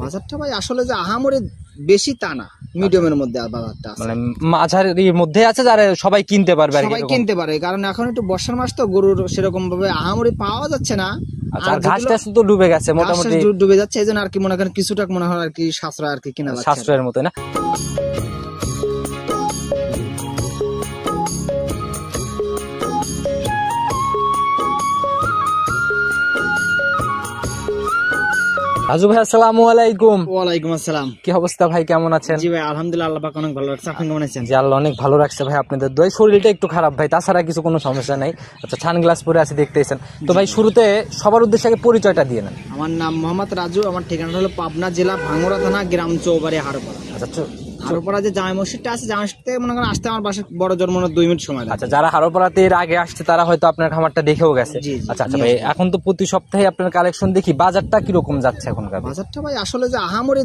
বাজারটা ভাই আসলে যে আহামরি বেশি তা না, মিডিয়ামের মধ্যে বাজারটা আছে, মানে মাঝারির মধ্যে আছে, যারা সবাই কিনতে পারবে, সবাই কিনতে পারে। কারণ এখন একটু বর্ষার মাস তো, গরুর সেরকম ভাবে আহামরি পাওয়া যাচ্ছে না। আর ঘাসটা তো ডুবে গেছে, মোটামুটি ডুবে যাচ্ছে, এই জন্য আর কি মনে করেন কিছুটা মনে হয় আর কি সাশ্রয় আর কি কিনা যাচ্ছে, সাশ্রয়ের মতো না। রাজু ভাই আসসালামু আলাইকুম। ওয়ালাইকুম আসসালাম। কি অবস্থা ভাই, কেমন আছেন? জি ভাই আলহামদুলিল্লাহ, আল্লাহ পাক অনেক ভালো রাখছে। আপনি কেমন আছেন? জি আল্লাহ অনেক ভালো রাখছে ভাই, আপনাদের দোয়ায়। শরীরটা একটু খারাপ ভাই, তাছাড়া কিছু কোনো সমস্যা নাই। আচ্ছা, সানগ্লাস পরে আছে দেখতেছেন তো ভাই। শুরুতে সবার উদ্দেশ্যে আগে পরিচয়টা দিয়ে নেন। আমার নাম মোহাম্মদ রাজু, আমার ঠিকানা হলো পাবনা জেলা ভাঙ্গুড়া থানা, গ্রাম চৌবাড়ি হারোপাড়া। আচ্ছা, হারোপাড়া যে জামে মসজিদটা আছে, জামে মসজিদ থেকে মনে করেন আসতে আমার বাসার বড় জোর মনে 2 মিনিট সময় লাগে। আচ্ছা, যারা হারোপাড়াতে এর আগে আসছে তারা হয়তো আপনার খামারটা দেখেও গেছে। আচ্ছা আচ্ছা ভাই, এখন তো প্রতি সপ্তাহে আপনার কালেকশন দেখি, বাজারটা কিরকম যাচ্ছে এখনকার? বাজারটা ভাই আসলে যে আহামরি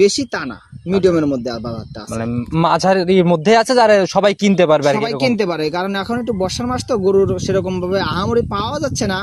বেশি তা না, মিডিয়ামের মধ্যে বাজারটা আছে, মানে মাঝারির মধ্যে আছে, যারা সবাই কিনতে পারবে, সবাই কিনতে পারে। কারণ এখন একটু বর্ষার মাস তো, গরুর সেরকম ভাবে আহামরি পাওয়া যাচ্ছে না।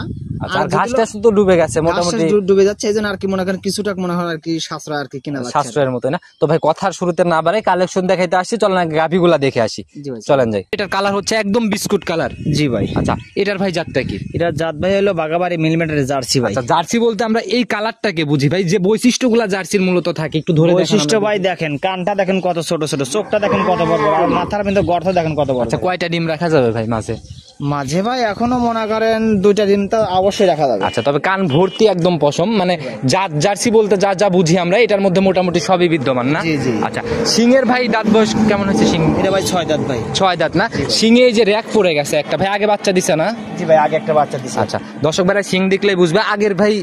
আর ঘাসটা তো ডুবে গেছে, মোটামুটি ডুবে যাচ্ছে, এই জন্য আর কি মনে করেন কিছুটা মনে হয় আর কি সাশ্রয় আর কি কিনা যাচ্ছে, সাশ্রয়ের মতো না। তো ভাই কথার শুরুতে না বাড়াই, কালেকশন দেখাইতে আসছি, চলেন আগে গাভীগুলা দেখে আসি। চলেন যাই। এটার কালার হচ্ছে একদম বিস্কুট কালার। জি ভাই। আচ্ছা, এটার ভাই জাতটা কি? এটা জাত ভাই হলো বাগাবাড়ি মিলিমিটারের জার্সি ভাই। আচ্ছা, জার্সি বলতে আমরা এই কালারটাকে বুঝি ভাই, যে বৈশিষ্ট্যগুলা জার্সির মূলত থাকে, একটু ধরে দেখেন। বৈশিষ্ট্য ভাই দেখেন, কানটা দেখেন কত ছোট ছোট, চোখটা দেখেন কত বড় বড়, আর মাথার মধ্যে গর্ত দেখেন কত বড়। আচ্ছা, কয়টা ডিম রাখা যাবে ভাই মাঝে? মাঝে ভাই এখনো মনে করেন 2টা ডিম তো অবশ্যই রাখা যাবে। আচ্ছা, তবে কান ভর্তি একদম পশম, মানে জার্সি বলতে যা যা বুঝি আমরা, এটার মধ্যে মোটামুটি সবই বিদ্যমান না? জি জি। আচ্ছা, সিংয়ের ভাই দাঁত বয়স কেমন হয়েছে সিং? এটা ভাই 6 দাঁত ভাই। 6 দাঁত না? সিংয়ে এই যে র‍্যাক পড়ে গেছে একটা ভাই, আগে বাচ্চা দিছে না? জি ভাই, আগে একটা বাচ্চা দিছে। আচ্ছা, দর্শক ভাইরা সিং দেখলেই বুঝবে আগের ভাই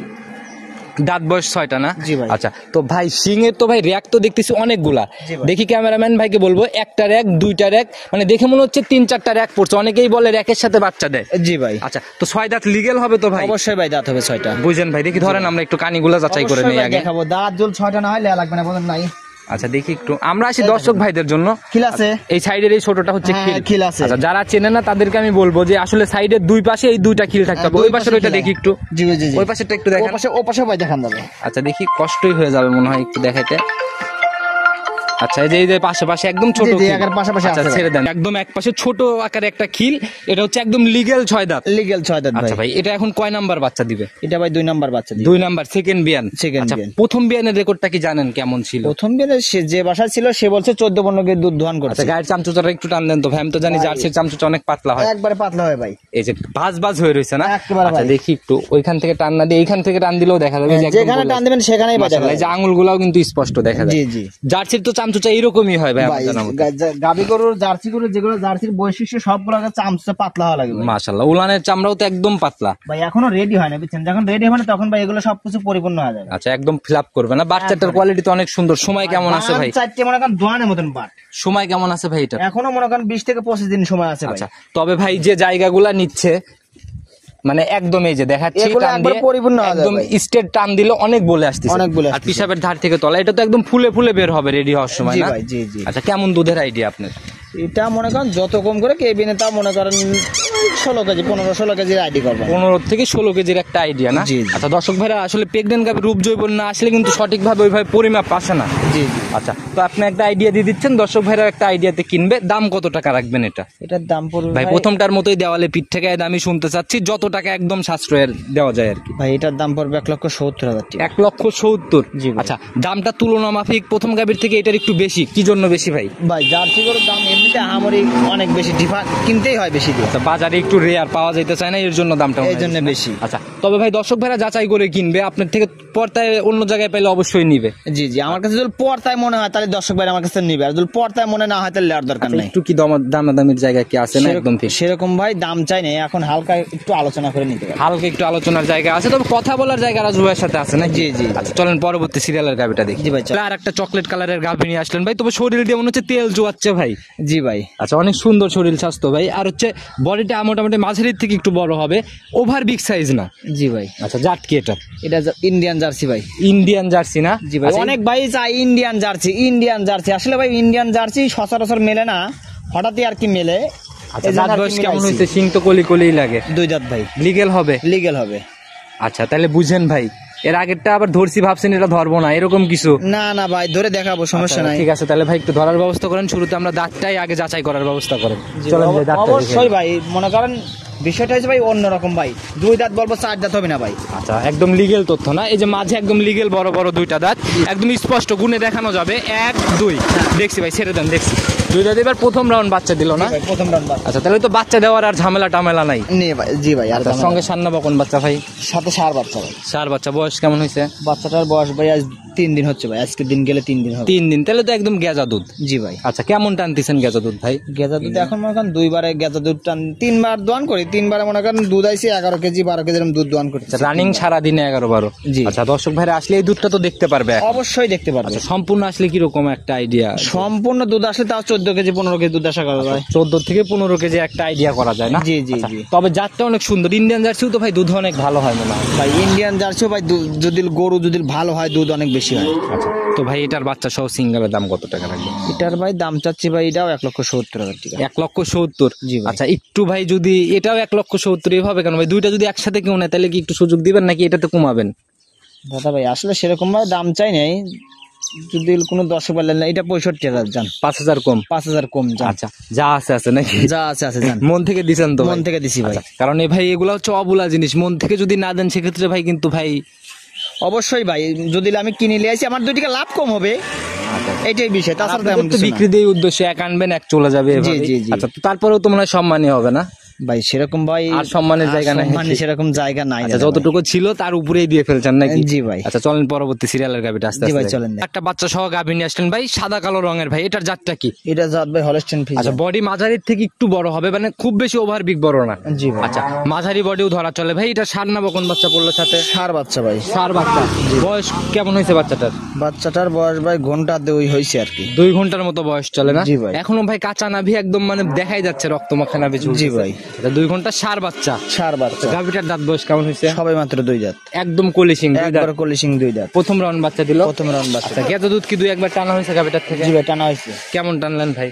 দাঁত বয়স 6টা না? জি ভাই। আচ্ছা, তো ভাই সিংয়ের তো ভাই র‍্যাক তো দেখতেছি অনেকগুলা। দেখি ক্যামেরাম্যান ভাইকে বলবো, একটা র‍্যাক, 2টা র‍্যাক, মানে দেখে মনে হচ্ছে 3-4টা র‍্যাক পড়ছে। অনেকেই বলে র‍্যাকের সাথে বাচ্চা দেয়। জি ভাই। আচ্ছা, তো 6 দাঁত লিগ্যাল হবে তো ভাই? অবশ্যই ভাই, দাঁত হবে 6টা। বুঝেন ভাই, দেখি ধরেন আমরা একটু কানিগুলা যাচাই করে নেই আগে। দেখাবো, দাঁত জল 6টা না হলে লাগবে না, বলেন নাই। আচ্ছা, দেখি একটু, আমরা আসি দর্শক ভাইদের জন্য। খিল আছে এই সাইডের এই ছোটটা হচ্ছে খিল আছে। আচ্ছা, যারা চেনে না তাদেরকে আমি বলবো যে আসলে সাইডের 2 পাশে এই 2টা খিল থাকতে হবে। ওই পাশের ওইটা দেখি একটু। জি জি জি। ওই পাশেরটা একটু দেখেন। ও পাশে ভাই দেখান যাবে। আচ্ছা, দেখি, কষ্টই হয়ে যাবে মনে হয় একটু দেখাইতে। আচ্ছা, এই যে পাশে পাশে একদম ছোট খিল। আচ্ছা, ছেড়ে দেন। একদম এক পাশে ছোট আকারে একটা খিল, এটা হচ্ছে একদম লিগ্যাল 6 দাঁত। লিগ্যাল 6 দাঁত ভাই। আচ্ছা ভাই, এটা এখন কয় নাম্বার বাচ্চা দিবে? এটা ভাই 2 নাম্বার বাচ্চা দিবে। 2 নাম্বার, সেকেন্ড বিয়ান। আচ্ছা, প্রথম বিয়ানের রেকর্ডটা কি জানেন কেমন ছিল? প্রথম বিয়ানে সে যে বাসা ছিল, সে বলছে 14-15 কেজি দুধ দোয়ান করছে। আচ্ছা, গায়ের চামচুচাটা একটু টান দেন তো ভাই, আমি তো জানি জার্সির চামচুচা অনেক পাতলা হয়। একবারে পাতলা হয় ভাই, এই যে বাজ হয়ে রয়েছে না? আচ্ছা, দেখি একটু ওইখান থেকে টান না দিয়ে এইখান থেকে টান দিলেও দেখা যাবে যে যেখানে টান দিবেন সেখানেই বাজা যায়। এই যে আঙুলগুলাও কিন্তু স্পষ্ট দেখা যায়। জি জি। জার্সির তো চামচুচা এরকমই হয় ভাই, আমার জানা মতে। গাবি গরুর জার্সি গরুর যেগুলো জার্সির বৈশিষ্ট্য সবগুলো চামচুচা পাতলা হওয়া লাগে মাশাআল্লাহ, উলানের চামড়াও তো একদম পাতলা ভাই। এখনো রেডি হয় না, বুঝছেন? যখন রেডি হবে তখন ভাই এগুলো সবকিছু পরিপূর্ণ হয়ে যাবে। আচ্ছা, একদম ফিলআপ করবে না? বাচ্চাটার কোয়ালিটি তো অনেক সুন্দর। সময় কেমন আছে ভাই? 4টে মনে করেন দোয়ানের মতন বাট। সময় কেমন আছে ভাই এটা? এখনো মনে করেন 20 থেকে 25 দিন সময় আছে ভাই। আচ্ছা, তবে ভাই যে জায়গাগুলা নিচ্ছে, মানে একদম এই যে দেখাচ্ছি, একদম স্ট্রেট টান দিলে অনেক বলে আসতেছে, আর পিশাবের ধার থেকে তলা, এটা তো একদম ফুলে ফুলে বের হবে রেডি হওয়ার সময় না? জি জি। আচ্ছা, কেমন দুধের আইডিয়া আপনার? এটা মনে করেন যত কম করে কেবিনে, তা মনে করেন 16 কেজি 15-16 কেজির আইডি করবে। 15 থেকে 16 কেজির একটা আইডিয়া না? আচ্ছা, দর্শক ভাইরা আসলে প্রেগনেন্ট গাভীর রূপ জৈবন না আসলে কিন্তু সঠিকভাবে ওইভাবে পরিমাপ আসে না। জি জি। আচ্ছা, তো আপনি একটা আইডিয়া দিয়ে দিচ্ছেন, দর্শক ভাইরা একটা আইডিয়াতে কিনবে। দাম কত টাকা রাখবেন এটা? এটার দাম পড়বে ভাই প্রথমটার মতোই দেওয়ালে পিঠ থেকে দামই শুনতে চাচ্ছি, যত টাকা একদম সাশ্রয়ের দেওয়া যায় আর কি। ভাই এটার দাম পড়বে 1,70,000 টাকা। 1,70,000? জি। আচ্ছা, দামটা তুলনা মাফিক প্রথম গাভীর থেকে এটার একটু বেশি, কি জন্য বেশি ভাই? ভাই জার্সি গরুর দাম এমনিতে আমারই অনেক বেশি, কিনতেই হয় বেশি দিয়ে। আচ্ছা, বাজারে একটু রেয়ার পাওয়া যাইতে চায় না, এর জন্য দামটা এই জন্য বেশি। আচ্ছা, তবে ভাই দর্শক ভাইরা যাচাই করে কিনবে, আপনার থেকে পর্তায় অন্য জায়গায় পেলে অবশ্যই নিবে। জি জি। আমার কাছে যদি পর্তায় মনে হয় তাহলে দর্শক ভাইরা আমার কাছে নিবে, আর যদি পর্তায় মনে না হয় তাহলে আর দরকার নাই। একটু কি দামাদামির জায়গা কি আছে না? একদম ঠিক সেরকম ভাই দাম চাই না, এখন হালকা একটু আলোচনা করে নিতে পারে। হালকা একটু আলোচনার জায়গা আছে, তবে কথা বলার জায়গা রাজু ভাইয়ের সাথে আছে না? জি জি। আচ্ছা, চলেন পরবর্তী সিরিয়ালের গাভীটা দেখি। জি ভাই। আর একটা চকলেট কালারের গাভী নিয়ে আসলেন ভাই, তবে শরীর দিয়ে মনে হচ্ছে তেল জোয়াচ্ছে ভাই। জি ভাই। আচ্ছা, অনেক সুন্দর শরীর স্বাস্থ্য ভাই, আর হচ্ছে বডিটা মোটামুটি মাঝারির থেকে একটু বড় হবে, ওভার বিগ সাইজ না? জি ভাই। আচ্ছা, জাত কি এটা? এটা ইন্ডিয়ান জার্সি ভাই। ইন্ডিয়ান জার্সি না? জি ভাই। অনেক ভাই চাই ইন্ডিয়ান জার্সি, আসলে ভাই ইন্ডিয়ান জার্সি সচরাচর মেলে না, হঠাৎই আর কি মেলে। আচ্ছা, দাঁত বয়স কেমন হয়েছে? সিং তো কলি লাগে। 2 দাঁত ভাই। লিগেল হবে? লিগেল হবে। আচ্ছা, তাহলে বুঝেন ভাই, এর আগেরটা আবার ধরছি ভাবছেন এটা ধরবো না, এরকম কিছু? না না ভাই, ধরে দেখাবো, সমস্যা নাই। ঠিক আছে, তাহলে ভাই একটু ধরার ব্যবস্থা করেন। শুরুতে আমরা দাঁতটাই আগে যাচাই করার ব্যবস্থা করেন। চলেন ভাই, দাঁতটা দেখে অবশ্যই ভাই, মনে করেন বিষয়টা হচ্ছে ভাই অন্যরকম ভাই, 2 দাঁত বলবো 4 দাঁত হবে না ভাই। আচ্ছা, একদম লিগেল তথ্য না? এই যে মাঝে একদম লিগেল বড় বড় 2টা দাঁত, একদম স্পষ্ট গুণে দেখানো যাবে। 1 2 দেখছি ভাই, ছেড়ে দেন, দেখছি 2 দাঁত। এবার প্রথম রাউন্ড বাচ্চা দিল না? প্রথম রাউন্ড বাচ্চা। আচ্ছা, তাহলে তো বাচ্চা দেওয়ার আর ঝামেলা টামেলা নাই। ভাই জি ভাই, আর সঙ্গে সান্না বকন বাচ্চা ভাই, সাথে সার বাচ্চা ভাই। সার বাচ্চা। বয়স কেমন হয়েছে বাচ্চাটার? বয়স ভাই আজ 3 দিন হচ্ছে ভাই, আজকে দিন গেলে 3 দিন হবে। 3 দিন, তাহলে তো একদম গেজা দুধ। জি ভাই। আচ্ছা, কেমন টানতেছেন গেজা দুধ ভাই? গেজা দুধ এখন মনে করেন 2 বারে গেজা দুধ টান, 3 বার দোয়ান করি, 3 বারে মনে করেন দুধ আইছে 11 কেজি 12 কেজি এরকম দুধ দোয়ান করি রানিং সারাদিনে 11-12। জি। আচ্ছা, দর্শক ভাইরা আসলে এই দুধটা তো দেখতে পারবে? অবশ্যই দেখতে পারবে। আচ্ছা, সম্পূর্ণ আসলে কিরকম একটা আইডিয়া? সম্পূর্ণ দুধ আসলে তাও 14 কেজি 15 কেজি দুধ আশা করা যায়। 14 থেকে 15 কেজি একটা আইডিয়া করা যায় না? জি জি আচ্ছা, জি। তবে জাতটা অনেক সুন্দর। ইন্ডিয়ান জার্সিও তো ভাই দুধ অনেক ভালো হয় মনে হয় ভাই। ইন্ডিয়ান জার্সিও ভাই যদি গরু যদি ভালো হয় দুধ অনেক বেশি হয়। আচ্ছা, তো ভাই এটার বাচ্চা সহ সিঙ্গেলের দাম কত টাকা লাগবে? এটার ভাই দাম চাচ্ছি ভাই, এটাও 1,70,000 টাকা। 1,70,000? জি ভাই। আচ্ছা, একটু ভাই যদি এটাও 1,70,000 এভাবে কেন ভাই? দুইটা যদি একসাথে কেউ নেয় তাহলে কি একটু সুযোগ দিবেন নাকি এটাতে কমাবেন? দাদা ভাই আসলে সেরকম ভাবে দাম চাই নাই, যদি কোনো দর্শক বললেন এটা 65,000 যান, 5,000 কম? 5,000 কম যান। আচ্ছা, যা আছে আছে নাকি? যা আছে আছে যান। মন থেকে দিছেন তো? মন থেকে দিছি ভাই। কারণ এই ভাই এগুলো হচ্ছে অবুলা জিনিস, মন থেকে যদি না দেন সেক্ষেত্রে ভাই কিন্তু ভাই অবশ্যই ভাই, যদি আমি কিনে নিয়ে আসি আমার 2 টাকা লাভ কম হবে, এটাই বিষয়। তাছাড়া আপনাদের তেমন তো কিছু না। বিক্রি দিয়ে উদ্দেশ্যে এক আনবেন এক চলে যাবে এভাবেই। জি, জি। আচ্ছা, তো তারপরেও তো মনে হয় সম্মানই হবে না ভাই? সেরকম ভাই আর সম্মানের জায়গা নাই? সম্মানের সেরকম জায়গা নাই। আচ্ছা, দাদা ভাই। যতটুকু ছিল তার উপরেই দিয়ে ফেলছেন নাকি? জি ভাই। আচ্ছা, চলেন পরবর্তী সিরিয়ালের গাবিটা আস্তে জি ভাই, আস্তে চলেন। একটা বাচ্চা সহ গাভী নিয়ে আসলেন ভাই, সাদা কালো রঙের ভাই, এটার জাতটা কি? এটা জাত ভাই হলস্টেইন ফ্রিজিয়ান। আচ্ছা, বডি মাঝারির থেকে একটু বড় হবে, মানে খুব বেশি ওভার বিগ বড় না? জি ভাই। আচ্ছা, মাঝারি বডিও ধরা চলে ভাই। এটা সার না বকন বাচ্চা পড়লো সাথে? সার বাচ্চা ভাই। সার বাচ্চা। বয়স কেমন হয়েছে বাচ্চাটার? বাচ্চাটার বয়স ভাই ঘন্টা 2 হয়েছে আর কি। 2 ঘন্টার মতো বয়স চলে না? জি ভাই। এখনো ভাই কাঁচা নাভি, একদম মানে দেখাই যাচ্ছে রক্ত মাখা নাভি ঝুলছে। জি ভাই। 2 ঘন্টা সার বাচ্চা। সার বাচ্চা। গাভীটার দাঁত বয়স কেমন হয়েছে? সবাই মাত্র 2 দাঁত। একদম কলিশিং 2 দাঁত। একবার কলিশিং 2 দাঁত। প্রথম রাউন্ড বাচ্চা দিল? প্রথম রাউন্ড বাচ্চা। আচ্ছা, গেঁজা দুধ কি 2-1 বার টানা হয়েছে গাভীটার থেকে? জি ভাই, টানা হয়েছে। কেমন টানলেন ভাই?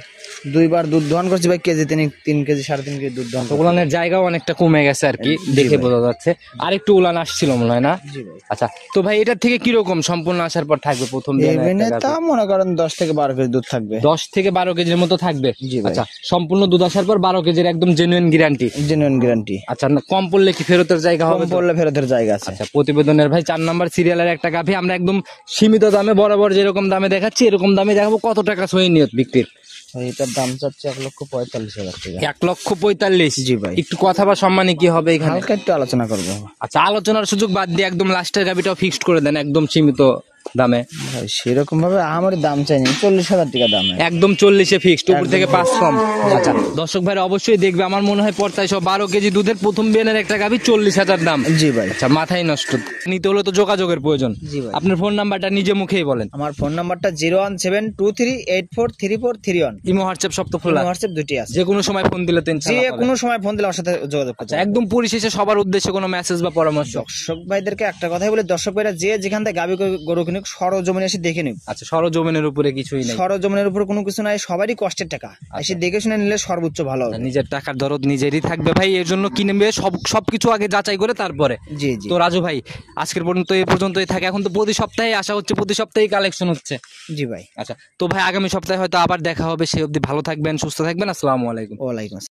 2 বার দুধ দহন করছি ভাই, কেজি 3 কেজি 3.5 কেজি দুধ দহন। উলানের জায়গাও অনেকটা কমে গেছে আর কি, দেখে বোঝা যাচ্ছে। আর একটু উলান আসছিল মনে হয় না? জি ভাই। আচ্ছা, তো ভাই এটার থেকে কি রকম সম্পূর্ণ আসার পর থাকবে প্রথম দিনে? এমনি তা মনে করেন 10 থেকে 12 কেজি দুধ থাকবে। 10 থেকে 12 কেজির মতো থাকবে? জি ভাই। আচ্ছা, সম্পূর্ণ দুধ আসার পর 12 কেজির একদম জেনুইন গ্যারান্টি? Genuine guarantee. আচ্ছা, না কম পড়লে কি ফেরতের জায়গা হবে? কম পড়লে ফেরতের জায়গা আছে। আচ্ছা, প্রতিবেদনের ভাই 4 নাম্বার সিরিয়ালের একটা গাভী আমরা একদম সীমিত দামে, বরাবর যেরকম দামে দেখাচ্ছি এরকম দামে দেখাবো। কত টাকা সই নিয়ত বিক্রির? এটার দাম চাচ্ছে 1,45,000 টাকা। 1,45,000? জি ভাই। একটু কথা বা সম্মানে কি হবে এখানে? হালকা একটু আলোচনা করবো আচ্ছা, আলোচনার সুযোগ বাদ দিয়ে একদম লাস্টের গাবিটাও ফিক্সড করে দেন একদম সীমিত দামে। ভাই। সেরকম ভাবে আমার দাম চাইনি, 40,000 টাকা দাম। একদম 40-এ ফিক্সড, উপর থেকে 5 কম। আচ্ছা, দর্শক ভাইরা অবশ্যই দেখবে, আমার মনে হয় পর্তায় সব 12 কেজি দুধের প্রথম বিয়ানের একটা গাভী 40,000 দাম। জি ভাই। আচ্ছা, মাথায় নষ্ট। নিতে হলে তো যোগাযোগের প্রয়োজন। জি ভাই। আপনার ফোন নাম্বারটা নিজে মুখেই বলেন। আমার ফোন নাম্বারটা 01723843431। ইমো হোয়াটসঅ্যাপ সব তো খোলা? হোয়াটসঅ্যাপ 2টি আছে। যে কোনো সময় ফোন দিলে তো যে ইনশাআল্লাহ পাবেন। কোনো সময় ফোন দিলে আমার সাথে যোগাযোগ করতে। আচ্ছা, একদম পরিশেষে সবার উদ্দেশ্যে কোনো মেসেজ বা পরামর্শ? দর্শক ভাইদেরকে একটা কথাই বলে, দর্শক ভাইরা যে যেখান থেকে গাভী গরু কিনুক সরজমিনে এসে দেখে নিক। আচ্ছা, সরজমিনের উপরে কিছুই নেই? সরজমিনের উপরে কোনো কিছু নাই, সবারই কষ্টের টাকা, এসে দেখে শুনে নিলে সর্বোচ্চ ভালো হবে। নিজের টাকার দরদ নিজেরই থাকবে ভাই, এর জন্য কিনবে সবকিছু আগে যাচাই করে তারপরে। জি জি। তো রাজু ভাই, আজকের পর্যন্ত এই পর্যন্তই থাকে। এখন তো প্রতি সপ্তাহে আসা হচ্ছে, প্রতি সপ্তাহে কালেকশন হচ্ছে। জি ভাই। আচ্ছা, তো ভাই আগামী সপ্তাহে হয়তো আবার দেখা হবে। সেই অবধি ভালো থাকবেন, সুস্থ থাকবেন। আসসালামু আলাইকুম। ওয়ালাইকুম আসসালাম।